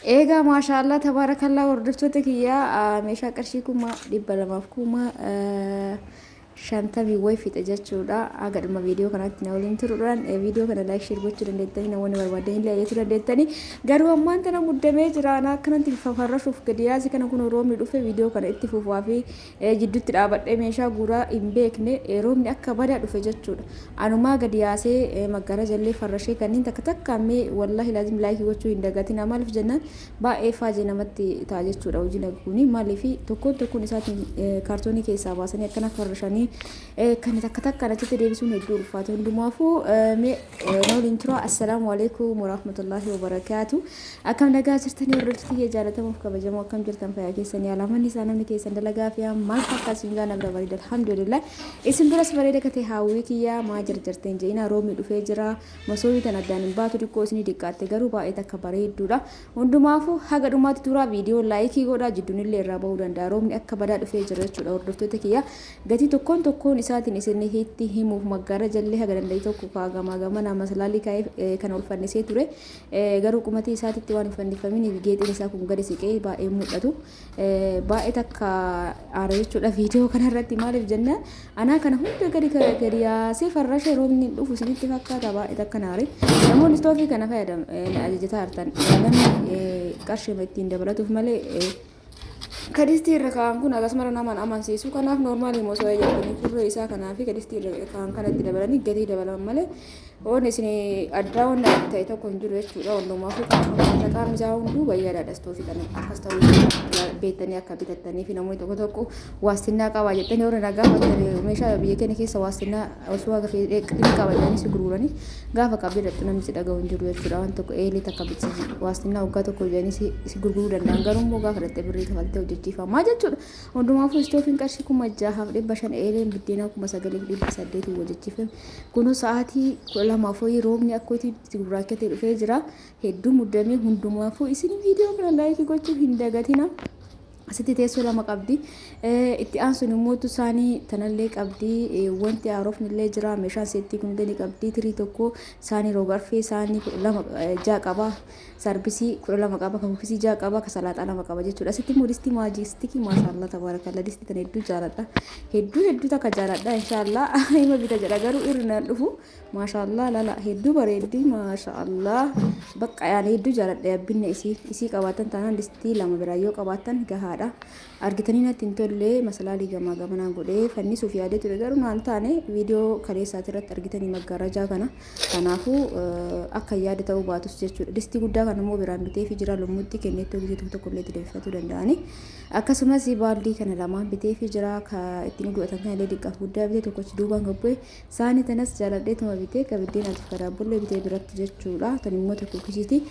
Egaa maashaallah tabaarakallaa hordoftoota kiyyaa meeshaa qarshii kuma dhibba lamaaf kuma shantamii way fixe jechuudha. Agadhuma viidiyoo kanatti na waliin turuudhaan viidiyoo kana laayik sheer gochuu dandeettanii namoonni barbaadan illee ajajachuu dandeettanii. Garuu ammaan tana muddamee jira akkanatti fafarrashuuf gadi yaase kana kun roobni dhufe viidiyoo kana itti fufaa fi jidduutti dhaabadhee meeshaa guuraa hin beekne roobni akka badaa dhufe jechuudha. Anumaa gadi yaasee maggaara jallee farrashee kanneen takka takka ammee wallahi laazim laayikii gochuu hin dagatina maaliif jennaan baay'ee faajee namatti ta'a jechuudha. Hojiin kuni maaliif tokkoon isaatiin kaartoonii keessaa baasanii akkana farrashanii kan takka takka achitti deebisuun hedduu ulfaata hundumaafuu nooliin tura. Assalaamu alaikum warahmatullahi wabarakaatu. Akkam nagaa jirtanii hordoftoota kiyya jaalatamuuf kabajamoo akkam jirtan fayyaa keessanii alaamanni isaa namni keessan dalagaa fi maal fakkaatu singaa nabra bareeda alhamdulillah. Isin duras bareeda katee haawwii kiyya maa jarjarteen je'ina roobni dhufee jira masoobii tan addaan hin baatu xiqqoo isinii diqqaatte garuu baay'ee takka bareedduudha. Hundumaafuu haga dhumaatti tura viidiyoo laayikii godhaa jidduun illee irraa bahuu danda'a roobni akka badaa dhufee jira jechuudha. Hordoftoota kiyya gatii tokkoon isaatiin isin hiitti himuuf maggaara jallee haga danda'e tokko kaagamaa gamana masalaalii kaa'ee kan ol fannisee ture garuu qumatii isaatitti waan hin fannifaminiif geexin isaa kun gadi siqee baay'ee mul'atu baay'ee takka aara jechuudha. Viidiyoo kanarratti maaliif jenna anaa kana hunda gadi yaasee farrashe roobni dhufu isinitti fakkaata baay'ee takka naare namoonni istoofii kana fayyadamu ajajataa hartan namni qarshii ittiin dabalatuuf malee kadistii irra kaan kun akkasuma namaan amansiisu kanaaf noormaali mosoo eeyyamanii furree isaa kanaaf kadistii irra kaan kanatti dabalanii gatii dabalan malee oon isin addaa waan ta'e tokko hin jiru jechuudha. Hundumaafuu qaama isaa hunduu bayyaadhaadha istoofii kana akkas ta'uu beektanii akka bitattanii fi namoonni tokko tokko waastinnaa qabaa jettanii warra nagaa meeshaa biyya keenya keessa waastinnaa osoo akka dhimmi qabatanii si gurguranii gaafa qabdee dhattu namni si dhaga'u hin jiru jechuudha. Waan tokko eelee takka bitisi waastinnaa waggaa tokko jedhanii si gurguruu danda'an garuu immoo gaafa dhattee birrii kafaltee hojjechiifamaa jechuudha. Hundumaafuu istoofiin qarshii 6,500 eeleen biddeenaa 9,800 hojjechiifame kunoo sa'aatii lamaafuu roobni akkootii gurraachate dhufee jira hedduu muddamee hundumaafuu isin viidiyoo kana laayikii gochuu hin dagatina. Asitti teessoo lama qabdi itti aansuun immoo isaanii tanallee qabdi wanti haarofni illee jira meeshaan seettii kun illee qabdi tirii tokko isaanii roogarfee isaanii 2 qaba sarbisii 12 qaba kan ofisii 6 qaba kan salaaxaa 2 qaba jechuudha. Asitti immoo distii maajistikii maashaallah tabaarakalla distii tan hedduu jaaladha hedduu takka jaaladha inshaallah hima bita jedha garuu irra dhufu maashaallah lala hedduu bareeddi maashaallah bakka yaani hedduu jaaladha yabbinne isii qabaatan taanaan distii 2 biraa yoo qabaatan gahaadha. Argitanii natti hin tolle masalaalii gamaa gamanaan godhee fannisuuf yaadee ture garuu naan taane viidiyoo kaleessaati irratti argitanii maggaarajaa kana kanaafuu akka yaada ta'uu baatus jechuudha. Distii guddaa kana immoo biraan bitee fi jira lumutti kenneettoo gisee tokko illee itti deebifatuu danda'ani. Akkasumas baaldii kana lamaan bitee fi jira ittiin godhatan kan illee diqqaaf guddaa bitee tokkochi duubaan gabbee saanii tanas jaaladheetuma bitee qabiddeen atiif kadaabbollee bitee biratti jechuudha. Tan immoo tokko kisiiti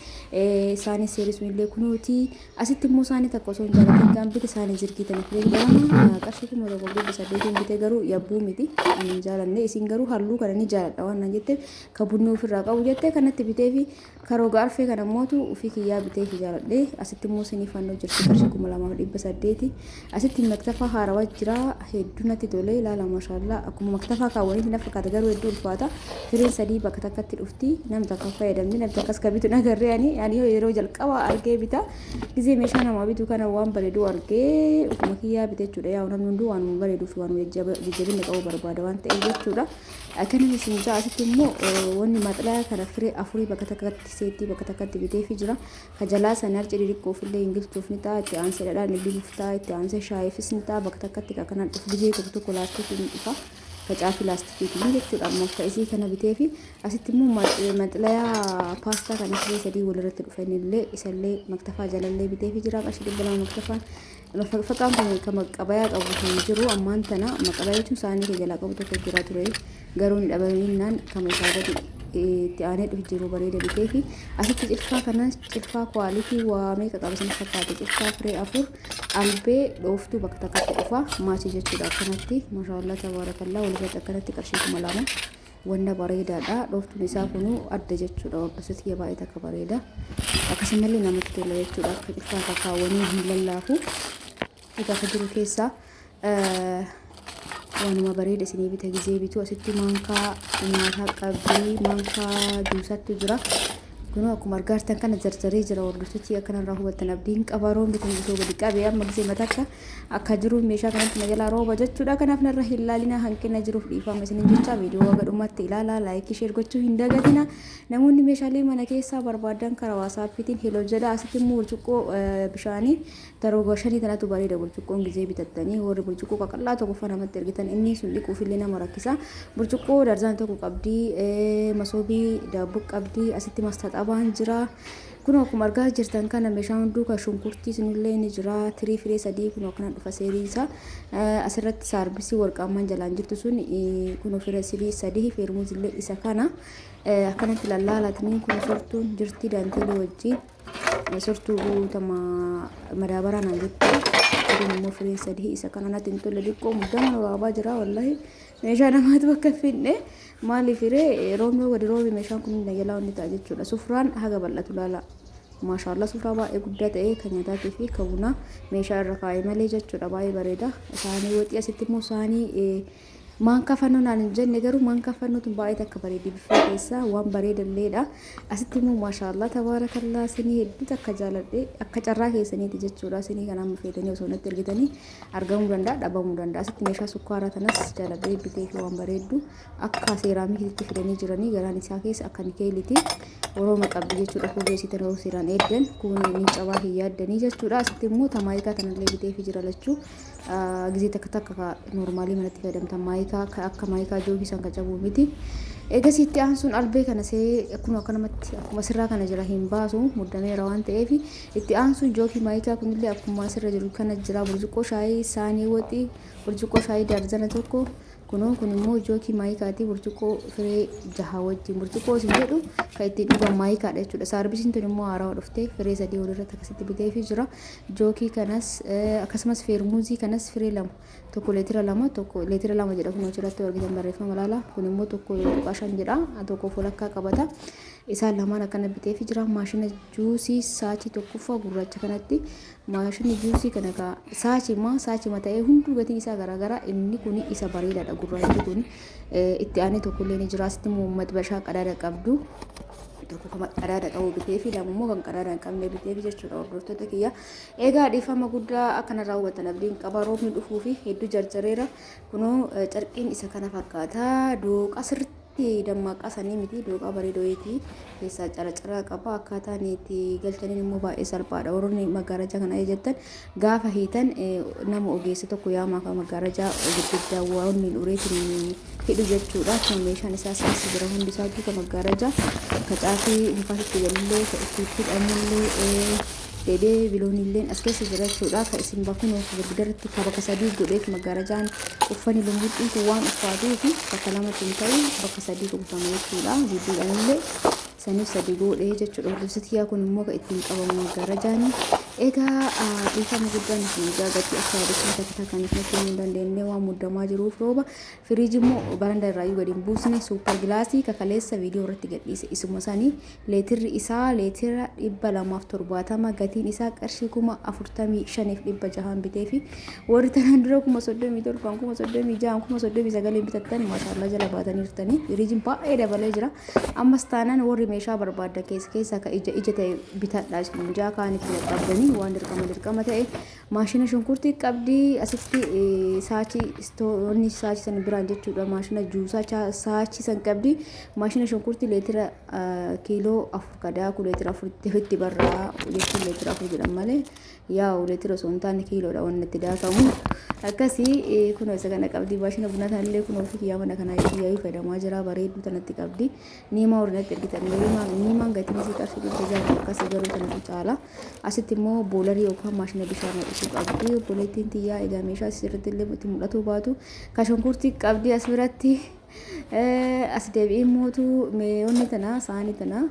saanii seerisuun illee kunuuti asitti immoo saanii takka osoo hin jaaladhin kan bite saanii zirgiitanii filee jedhama qarshii kuma tokko guddi saddeetiin bitee garuu yabbuu miti ani jaalanne isin garuu halluu kana ni jaaladha waan nan jettee ka bunni ofirraa qabu jettee kanatti bitee fi karooga arfee kana mootu ofii kiyyaa bitee fi jaaladhe asitti immoo sinii fannoo jirti qarshii 2,800 asitti maktafaa haarawaa jira hedduu natti tolee ilaala maashaallah akkuma maktafaa kaawwanii na fakkaata garuu hedduu ulfaata fireen sadii bakka takkatti dhufti namni takka fayyadamni namni takkas ka bitu nagarree ani yeroo jalqaba argee bita gisee meeshaa namaa bitu kana waan bareedu argee ufuma kiyyaa bite jechuudha. Yaa namni hunduu waan bareeduu fi waan jajjabina qabu barbaada waan ta'eef jechuudha. Akkanuma isin jaa asitti immoo wanni maxilaa kana firee afurii bakka takkatti seetii bakka takkatti bitee fi jira. Ka jalaa sana arci xixiqqoof illee ingilchuuf ni ta'a itti aansee dhadhaan ilbiif ta'a itti aansee shaayiifis ni ta'a bakka takkatti akkanaan dhufu gisee tokko laastikii ni dhufa. Facaafi laastikiitiin jechuudha ammoo akka isii kana bitee fi asitti immoo maxilaa paastaa kan firee sadii walirratti dhufan illee isallee maktafaa jalallee bitee fi jira qarshii 200 maktafaan fakkaan kun kan maqabayaa qabu kan jiru ammaan tana maqabaa jechuun saanii kee jalaa qabu tokko jira ture garuu ni dhabaminaan kama isaa gadi itti aanee dhufu jiru bareeda bitee fi asitti cilfaa kanas cilfaa kwaalitii waamee qaqabasan fakkaate cilfaa firee 4 albee dhooftuu bakka takkatti dhufa maachii jechuudha. Akkanatti maashaallah tabaarakallaa walirratti akkanatti qarshii 2,000 wanna bareedaadha dhooftuun isaa kunuu adda jechuudha. Hordoftoota kiyya baay'ee takka bareeda akkasumallee namatti tola jechuudha. Akka cilfaa kakkaawwanii hin lallaafu egaa akka jiru keessaa wanuma bareeda isinii bita gisee bitu asitti maankaa nyaataa qabdii maankaa juusattu jira Kuno akkuma argaartan kana jarjaree jira hordoftooti akkanarraa hubatan abdiin qabaroon bitan osoo gadi qabee amma gisee matakka akka jiru meeshaa kanatti na jalaa rooba jechuudha. Kanaaf narra hin laalina hanqina jiruuf dhiifama isiniin jecha viidiyoo gadhumatti ilaalaa laayikii sheer gochuu hin dagatina. Namoonni meeshaalee mana keessaa barbaadan karaa waasaappiitiin heloo jedha. Asitti immoo burcuqqoo bishaanii taroo shanii tanatu bareeda burcuqqoon gisee bitattanii warri burcuqqoo qaqallaa tokko fa namatti ergitan inni sun dhiquuf illee nama rakkisa. Burcuqqoo darzaan tokko qabdii masoobii daabboo qabdii asitti mastaxa abaan jira. Kun akkuma argaa jirtan kana meeshaan hunduu kan shunkurtii sinillee ni jira. Tirii firee sadii kun akkana dhufa seerii isaa asirratti saarbisii warqaamaan jalaan jirtu sun kun firee sadii feermuuz illee isa kana akkanatti lallaalatanii kun sortuun jirti daanteelii wajjin sortuu tama madaabaraa naan jettu kun immoo firee sadii isa kana natti hin tolle dhiqqoo muddama waabaa jira wallahi meeshaa namaatu bakka finne maali firee roobni wadi roobi meeshaan kun nagalaa wanni ta'a jechuudha. Sufraan haga bal'atu laala. Maashaallah sufraa baay'ee guddaa ta'e kan nyaataatii fi kan bunaa meeshaa irra kaa'ee malee jechuudha baay'ee bareeda. Isaanii waxii asitti immoo isaanii maan kafannoo naan hin jenne garuu maan kafannoo tun baay'ee akka bareedi bifa keessaa waan bareedalleedha. Asitti immoo maashaallah tabaarakallaa sinii hedduutu akka jaaladhe akka carraa keessaniiti jechuudha. Sinii kana amma fayyadanii osoo natti ergitanii argamuu danda'a dhabamuu danda'a. Asitti meeshaa sukkaaraa tanas jaaladhee bitee fi waan bareeddu akka seeraamikiitti fidanii jiranii garaan isaa keessa akka nikeeliti orooma qabdi jechuudha. Fuulleessitan yeroo seeraan eeddan kun ni cabaa hin yaaddanii jechuudha. Asitti immoo tamaayikaa kanallee bitee fi jira lachuu gisee takka takka noormaalii manatti fayyadamtan maayikaa akka maayikaa joogii san kan cabuu miti. Egaa sitti aansuun albee kana see kun akkanumatti akkuma sirraa kana jira hin baasu muddameera waan ta'eef itti aansuun joogii maayikaa kunillee akkuma sirra jiru kana jira. Burcuqqoo shaayii saanii waxii burcuqqoo shaayii darzana tokko kun immoo jookii maayikaati burcuqqoo firee 6 wajjin burcuqqoo isin jedhu kan ittiin dhugan maayikaadha jechuudha. Saarbisiin tun immoo haarawaa dhuftee firee 3 walirratti akkasitti bitee fi jira. Jookii kanas akkasumas feermuuzii kanas firee 2 tokko leetira 2 tokko leetira 2 jedha kun achirratti argitan barreeffama laala. Kun immoo tokko 5 jedha tokko fulakkaa qabata. Isaan lamaan akkana bitee fi jira. Maashina juusii saachii tokkoffaa gurraacha kanatti maashina juusii kana ka saachii ta'ee hunduu gatiin isaa garaagara. Inni kun isa bareedaadha gurraachi kun itti aanee tokkollee ni jira. Asitti muummat bashaa qadaada qabdu tokko kan qadaada qabu bitee fi lama immoo kan qadaada hin qabne bitee fi jechuudha hordoftoota kiyya. Egaa dhiifama guddaa akkanarraa hubatan abdiin qaba roobni dhufuu fi hedduu jarjareera. Kunoo carqiin isa kana fakkaata dooqa sirriitti dammaqaa sanii miti dooqa bareedootii keessaa caracaraa qaba. Akkaataan itti galchaniin immoo baay'ee salphaadha. Warroonni maggaarajaa kana jettan gaafa hiitan nama ogeessa tokko yaamaa kan maggaarajaa gurguddaa waan dhureetiin hidhu jechuudha. Kun meeshaan isaa saasi jira hundi isaatu kan maggaarajaa kacaafii mukaasitti galillee itti hidhamullee deedee biloonilleen as keessa jira jechuudha. Kan isin bakkuun gurguddarratti bakka sadii godheef maggaarajaan uffanni lumbuutiin kun waan uffatuu fi bakka lamatti hin ta'u bakka sadii kuufama jechuudha. Gidduudhaanillee saniif sadii godhee jechuudha. Hordoftoota kun immoo kan ittiin qabamu maggaarajaan. Egaa dhiifama guddaan isin gaagatti akka yaadachiin takka kan itti hin dandeenye waan muddamaa jiruuf rooba firiiji immoo baranda irraayyuu gadi hin buusne suupper gilaasii kakaleessa viidiyoo irratti gadhiise isuma isaanii leetirri isaa leetira 270 gatiin isaa qarshii 45,600 bitee fi warri tanaan dura 37 36 39 bitattan maashaallah jala baatanii jirtanii firiijiin baay'ee dabalee jira. Ammas taanaan warri meeshaa barbaadda keessa ka ija ta'e bitadhaa minjaa kaanitti qabdanii waan dirqama ta'e maashina shunkurtii qabdi. Asitti saachii istoonni saachii san biraan jechuudha. Maashina juusaa saachii san qabdi. Maashina shunkurtii leetira kiiloo 4 kadaaku leetira 4 itti barraa jechuun leetira 4 jedhan malee yaa leetira osoo hin taane kiiloodha waan itti daakamu akkasii kunoo isa kana qabdi. Maashina bunaa tanallee kunoo fi kiyyaa mana kana yaa'ii fayyadamaa jira bareedduu tanatti qabdi. Niimaa horinatti ergitan niimaan gatiin isii qarshii dhibba jaha akkasii garuu tanatu caala. Asitti immoo boolarii yookaan maashina bishaan hodhisuu qabdi. Obboleettiin tiyyaa egaa meeshaa sirriitti illee itti mul'atu baatu kan shunkurtii qabdi as biratti. As deebi'ee mootu meeyyoonni tana saanii tana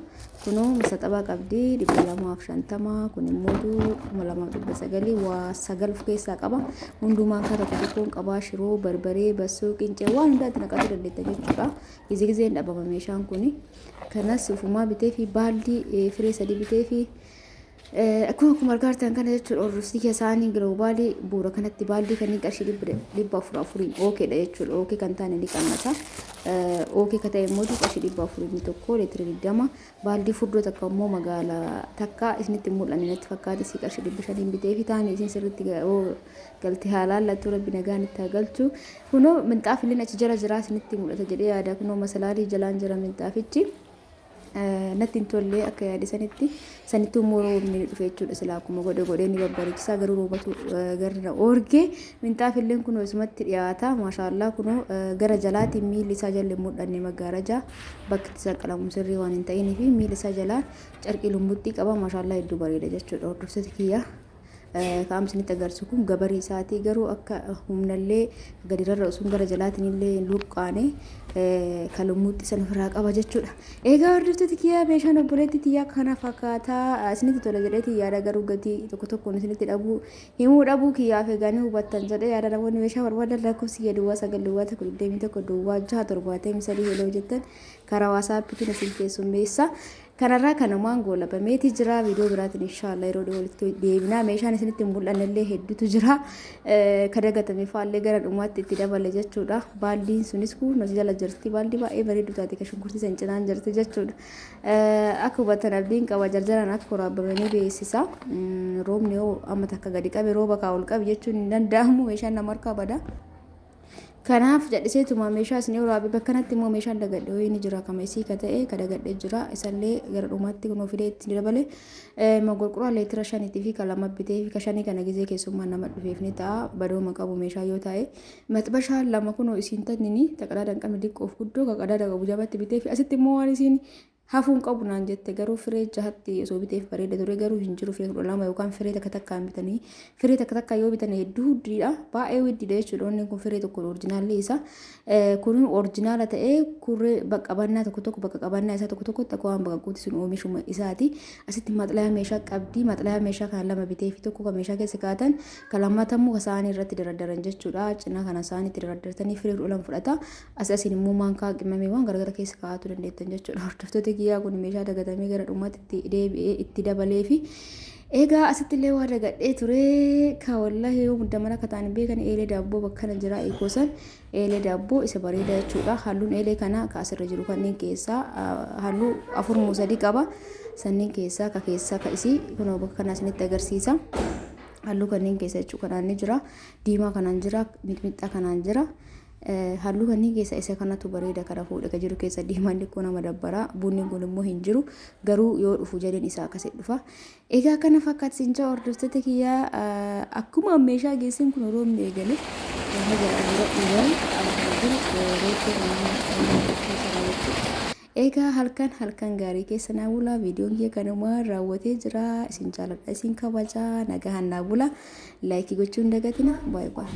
kunoo misaxabaa qabdi 250 kun immoo 2,900 waa 9 of keessaa qaba. Hundumaa kan tokkoon qabaa shiroo barbaree bassoo qincee waan hundaatti naqatuu dandeetta jechuudha. Gizeen dhabama meeshaan kun kanas ufumaa bitee fi baaldii firee 3 bitee fi akkuma argartan kana jechuudha orrustii keessaanii giloobaalii bu'uura kanatti baaldii kan qarshii dhibba afurii ookeedha jechuudha ookee kan taane ni qammata ookee ka ta'e immoo qarshii dhibba afurii tokko leetira 20 baaldii furdoo takka immoo magaalaa takka isinitti mul'anne natti fakkaate si qarshii 500 bitee fi taane isin sirriitti galtee haalaan lattuu rabbi nagaan itti galchu kunoo minxaafillee achi jala jira isinitti mul'ata jedhee yaada kunoo masalaalii jalaan jira minxaafichi natti tollee akka yaade sanitti umuroo inni dhufe jechuudha silaa akkuma godhe ni babbareechisa garuu roobatu garra orgee minxaafilleen kun osumatti dhiyaata maashaallah kun gara jalaatiin miilli isaa jalle mudhanne maggaaraja bakki isa qalamu sirrii waan hin ta'inii fi miilli isaa jalaan carqii lumbuxxii qaba maashaallah hedduu bareeda jechuudha hordoftoota kiyya kaamsinitti agarsiisu kun gabarii isaatii garuu akka humnallee gadi rarra'uun gara jalaatiin illee luqqaane kalumuutti san ofirraa qaba jechuudha. Egaa hordoftoota kiyya meeshaan obboleetti tiyyaa kana fakkaataa isinitti tola jedheeti yaada garuu gatii tokkoon isinitti himuu dhabuu kiyyaaf eeganii hubattan jedhee yaada namoonni meeshaa barbaadan lakkoofsi duwwaa 9 duwwaa 1 duwwaa 6 73 heloo jettan karaa waasaappiitiin isin keessummeessa. kanarraa kanumaan goolabameeti jira viidiyoo biraatiin inshallah yeroo walitti deebinaa meeshaan isinitti mul'anillee hedduutu jira kadagatame faallee gara dhumaatti itti dabale jechuudha baaldiin sunis kun nuti jala jirti baaldii baay'ee bareedu taate ka shunkurtii san cinaan jirti jechuudha akka hubatan abdiin qaba jarjaran akka waraabamanii beeksisa roobni yoo amma takka gadi qabe rooba kaa ol qabe jechuun hin danda'amu meeshaan nama harkaa bada kanaaf jedhiseetuma meeshaa isin waraabe bakkanatti immoo meeshaan dagadhe ho'iin jira kama isii ka ta'e ka dagadhe jira isallee gara dhumaatti kunoo fidee itti dabale magorqura leetira 5 fi kalama bitee fi ka 5 kana gizee keessummaa nama dhufeef ni ta'a badooma qabu meeshaa yoo ta'e maxbashaa lama kunoo isiin tannini taqadaadhaan qabne diqqoof guddoo ka qadaada qabu jabatti bitee fi asitti immoo waan isiin hafuun qabu naan jette garuu firee jahatti osoo biteef bareeda ture garuu hin jiru firee 12 yookaan firee takka takkaan bitanii firee takka takka yoo bitan hedduu huddiidha baay'ee huddiidha jechuudha inni kun firee tokko oriijinaalli isa kun oriijinaala ta'ee kurree bakka qabannaa tokko bakka qabannaa isaa tokko takka waan bakka guuti sun oomishuma isaati asitti maxlayaa meeshaa qabdi maxlayaa meeshaa kan lama bitee fi tokko kan meeshaa keessa kaatan kan lammatamuu isaanii irratti daradaran jechuudha cinaa kana isaaniitti daradartanii firee 12 fudhata asiin immoo maankaa qimamee waan garagara keessa kaa'atu dandeettan jechuudha hordoftoota giyyaa kun meeshaa dagatamee gara dhumaatti deebi'ee itti dabalee fi egaa asitti illee waa dagadhee ture ka wallahi yoo muddamana akka ta'an beekan eelee daabboo bakkana jira eegoosan eelee daabboo isa bareeda jechuudha halluun eelee kana ka asirra jiru kanneen keessaa halluu 4 qaba sanniin keessaa ka isii kunoo bakkana isinitti agarsiisa halluu kanneen keessa jechuudha kanaan ni jira diimaa kanaan jira mixmixaa kanaan jira halluu kanneen keessa isa kanatu bareeda kara fuudha jiru keessa diimaan dhiqqoo nama dabbara bunni kun immoo hin jiru garuu yoo dhufu jedheen isaa akkasii dhufa egaa kana fakkaata sinjaa hordoftoota kiyyaa akkuma meeshaa geessin kun roobni eegale egaa halkan gaarii keessa naa bulaa viidiyoon kiyya kanuma raawwatee jira isin jaaladha isin kabajaa nagahan naa bulaa laayikii gochuun dagatina baay'ee